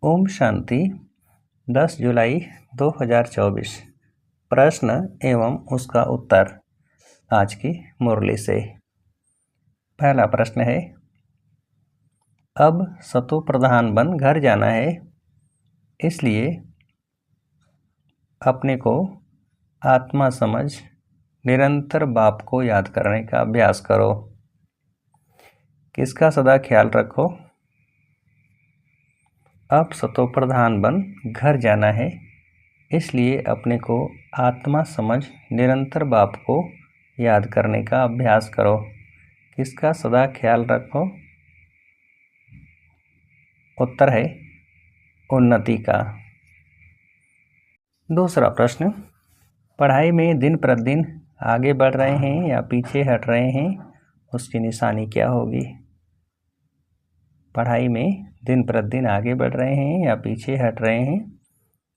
ओम शांति। 10 जुलाई 2024। प्रश्न एवं उसका उत्तर आज की मुरली से। पहला प्रश्न है, अब सतो प्रधान बन घर जाना है, इसलिए अपने को आत्मा समझ निरंतर बाप को याद करने का अभ्यास करो। किसका सदा ख्याल रखो? अब सतो प्रधान बन घर जाना है, इसलिए अपने को आत्मा समझ निरंतर बाप को याद करने का अभ्यास करो। किसका सदा ख्याल रखो? उत्तर है उन्नति का। दूसरा प्रश्न, पढ़ाई में दिन प्रतिदिन आगे बढ़ रहे हैं या पीछे हट रहे हैं, उसकी निशानी क्या होगी? पढ़ाई में दिन प्रतिदिन आगे बढ़ रहे हैं या पीछे हट रहे हैं,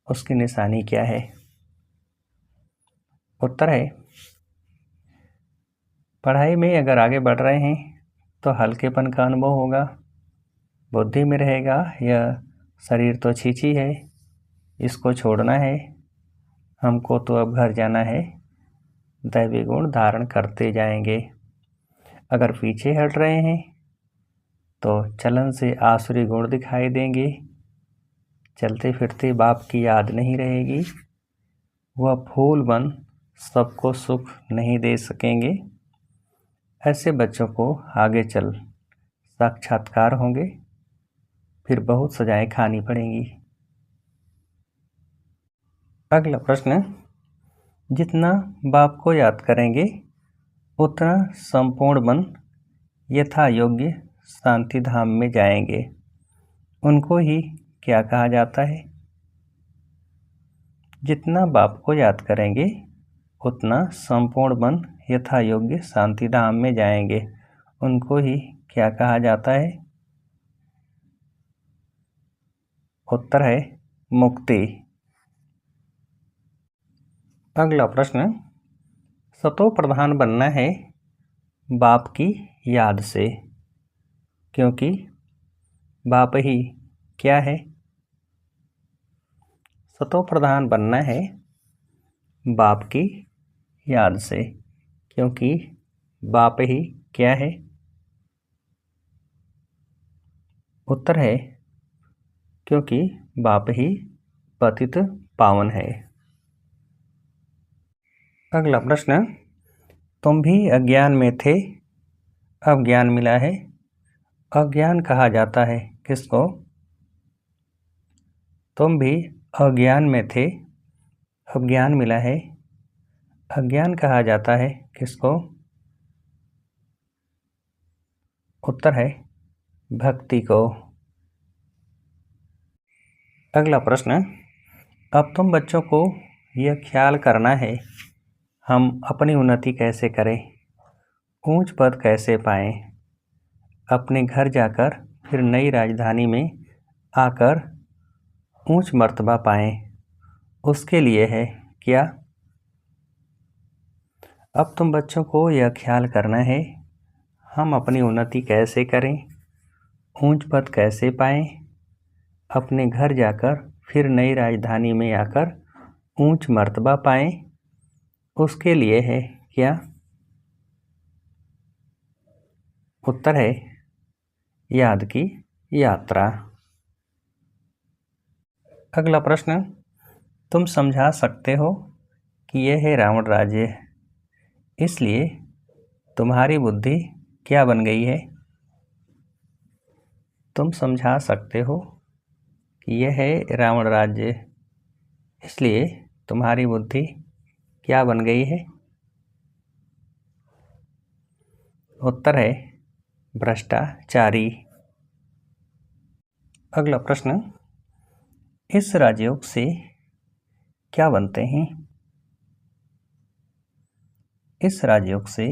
उसकी निशानी क्या है? उत्तर है, पढ़ाई में अगर आगे बढ़ रहे हैं तो हल्केपन का अनुभव होगा, बुद्धि में रहेगा यह शरीर तो छीछी है, इसको छोड़ना है, हमको तो अब घर जाना है, दैवी गुण धारण करते जाएंगे। अगर पीछे हट रहे हैं तो चलन से आसुरी गुण दिखाई देंगे, चलते फिरते बाप की याद नहीं रहेगी, वह फूल बन सबको सुख नहीं दे सकेंगे। ऐसे बच्चों को आगे चल साक्षात्कार होंगे, फिर बहुत सजाएं खानी पड़ेंगी। अगला प्रश्न, जितना बाप को याद करेंगे उतना संपूर्ण बन यथा योग्य शांति धाम में जाएंगे, उनको ही क्या कहा जाता है? जितना बाप को याद करेंगे उतना संपूर्ण बन यथा योग्य शांति धाम में जाएंगे, उनको ही क्या कहा जाता है? उत्तर है मुक्ति। अगला प्रश्न, सतो प्रधान बनना है बाप की याद से, क्योंकि बाप ही क्या है? सतो प्रधान बनना है बाप की याद से, क्योंकि बाप ही क्या है? उत्तर है क्योंकि बाप ही पतित पावन है। अगला प्रश्न, तुम भी अज्ञान में थे, अब ज्ञान मिला है, अज्ञान कहा जाता है किसको? तुम भी अज्ञान में थे, अब ज्ञान मिला है, अज्ञान कहा जाता है किसको? उत्तर है भक्ति को। अगला प्रश्न, अब तुम बच्चों को यह ख्याल करना है, हम अपनी उन्नति कैसे करें, ऊंच पद कैसे पाएं, अपने घर जाकर फिर नई राजधानी में आकर ऊंच मर्तबा पाएं, उसके लिए है क्या? अब तुम बच्चों को यह ख्याल करना है, हम अपनी उन्नति कैसे करें, ऊंच पद कैसे पाएं, अपने घर जाकर फिर नई राजधानी में आकर ऊंच मर्तबा पाएं, उसके लिए है क्या? उत्तर है याद की यात्रा। अगला प्रश्न, तुम समझा सकते हो कि यह है रावण राज्य, इसलिए तुम्हारी बुद्धि क्या बन गई है? तुम समझा सकते हो कि यह है रावण राज्य, इसलिए तुम्हारी बुद्धि क्या बन गई है? उत्तर है भ्रष्टाचारी। अगला प्रश्न, इस राजयोग से क्या बनते हैं? इस राजयोग से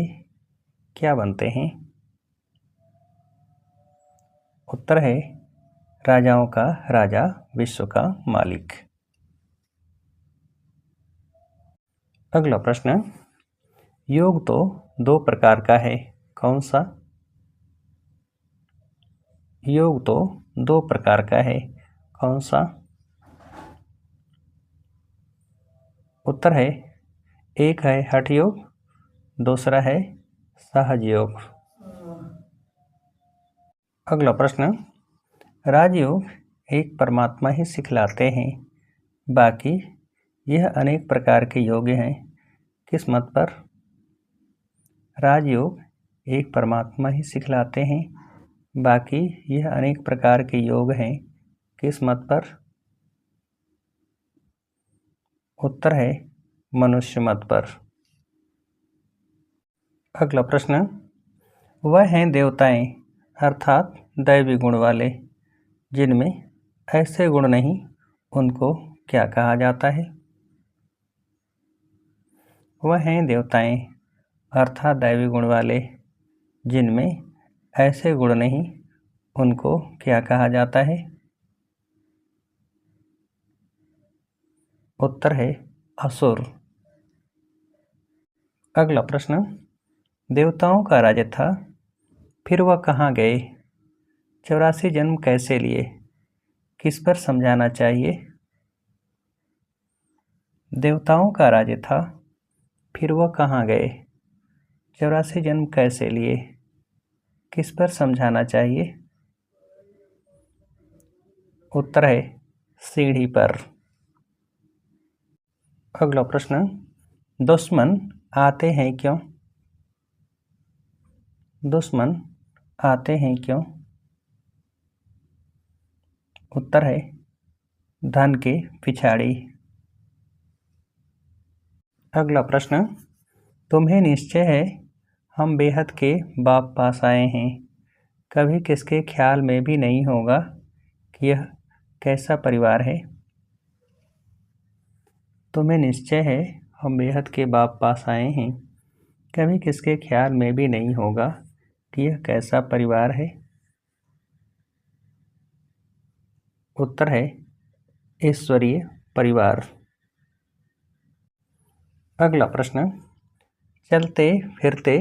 क्या बनते हैं? उत्तर है राजाओं का राजा, विश्व का मालिक। अगला प्रश्न, योग तो 2 प्रकार का है, कौन सा? योग तो 2 प्रकार का है, कौन सा? उत्तर है, एक है हठ योग, दूसरा है सहज योग। अगला प्रश्न, राजयोग एक परमात्मा ही सिखलाते हैं, बाकी यह अनेक प्रकार के योग हैं, किस मत पर? राजयोग एक परमात्मा ही सिखलाते हैं, बाकी यह अनेक प्रकार के योग हैं, किस मत पर? उत्तर है मनुष्य मत पर। अगला प्रश्न, वह हैं देवताएं अर्थात दैवी गुण वाले, जिनमें ऐसे गुण नहीं, उनको क्या कहा जाता है? वह हैं देवताएं अर्थात दैवी गुण वाले, जिनमें ऐसे गुण नहीं, उनको क्या कहा जाता है? उत्तर है असुर। अगला प्रश्न, देवताओं का राज्य था, फिर वह कहाँ गए? 84 जन्म कैसे लिए, किस पर समझाना चाहिए? देवताओं का राज्य था, फिर वह कहाँ गए? 84 जन्म कैसे लिए, किस पर समझाना चाहिए? उत्तर है सीढ़ी पर। अगला प्रश्न, दुश्मन आते हैं क्यों? दुश्मन आते हैं क्यों? उत्तर है धन के पिछाड़ी। अगला प्रश्न, तुम्हें निश्चय है हम बेहद के बाप पास आए हैं, कभी किसके ख्याल में भी नहीं होगा कि यह कैसा परिवार है? तुम्हें निश्चय है हम बेहद के बाप पास आए हैं, कभी किसके ख्याल में भी नहीं होगा कि यह कैसा परिवार है? उत्तर है ईश्वरीय परिवार। अगला प्रश्न, चलते फिरते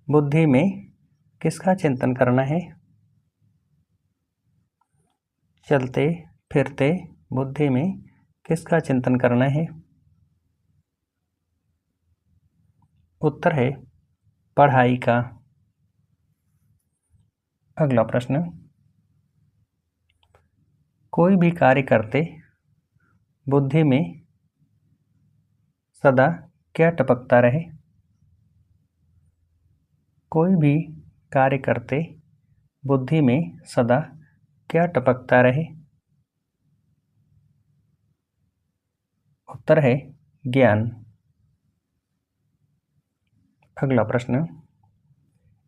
बुद्धि में किसका चिंतन करना है? चलते फिरते बुद्धि में किसका चिंतन करना है? उत्तर है पढ़ाई का। अगला प्रश्न, कोई भी कार्य करते बुद्धि में सदा क्या टपकता रहे? कोई भी कार्य करते बुद्धि में सदा क्या टपकता रहे? उत्तर है ज्ञान। अगला प्रश्न,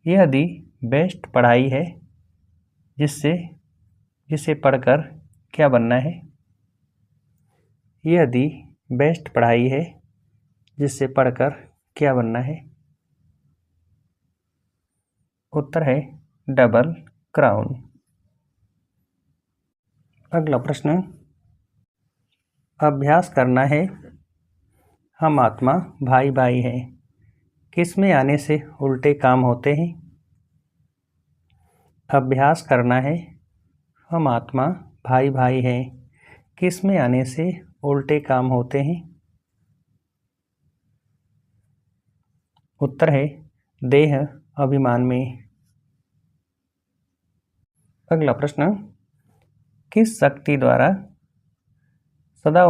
यदि बेस्ट पढ़ाई है, जिसे पढ़कर क्या बनना है? यदि बेस्ट पढ़ाई है, जिससे पढ़कर क्या बनना है? उत्तर है डबल क्राउन। अगला प्रश्न, अभ्यास करना है, हम आत्मा भाई भाई हैं, किस में आने से उल्टे काम होते हैं? अभ्यास करना है, हम आत्मा भाई भाई हैं, किस में आने से उल्टे काम होते हैं? उत्तर है देह अभिमान में। अगला प्रश्न, किस शक्ति द्वारा सदा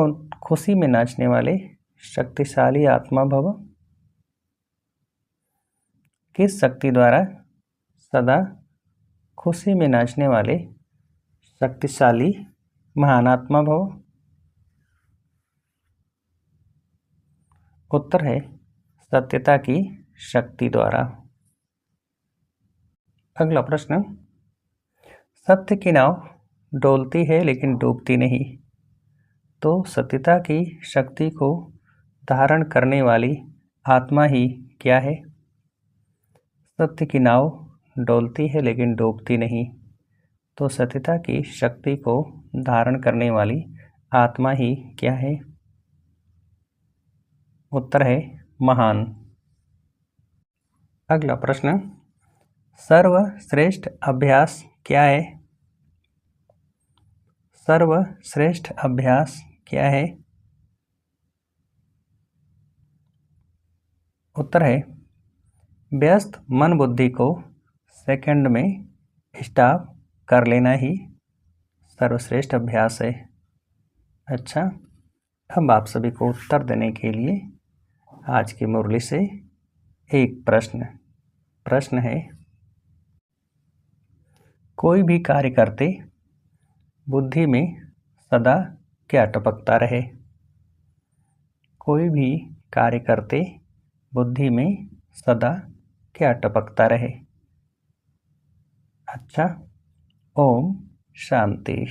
खुशी में नाचने वाले शक्तिशाली आत्मा भव? किस शक्ति द्वारा सदा खुशी में नाचने वाले शक्तिशाली महान आत्मा भव? उत्तर है सत्यता की शक्ति द्वारा। अगला प्रश्न, सत्य की नाव डोलती है लेकिन डूबती नहीं, तो सत्यता की शक्ति को धारण करने वाली आत्मा ही क्या है? सत्य की नाव डोलती है लेकिन डूबती नहीं, तो सत्यता की शक्ति को धारण करने वाली आत्मा ही क्या है? उत्तर है महान। अगला प्रश्न, सर्वश्रेष्ठ अभ्यास क्या है? सर्वश्रेष्ठ अभ्यास क्या है? उत्तर है व्यस्त मन बुद्धि को सेकंड में स्टॉप कर लेना ही सर्वश्रेष्ठ अभ्यास है। अच्छा, अब आप सभी को उत्तर देने के लिए आज की मुरली से एक प्रश्न है, कोई भी कार्य करते बुद्धि में सदा क्या टपकता रहे? कोई भी कार्य करते बुद्धि में सदा क्या टपकता रहे? अच्छा, ओम शांति।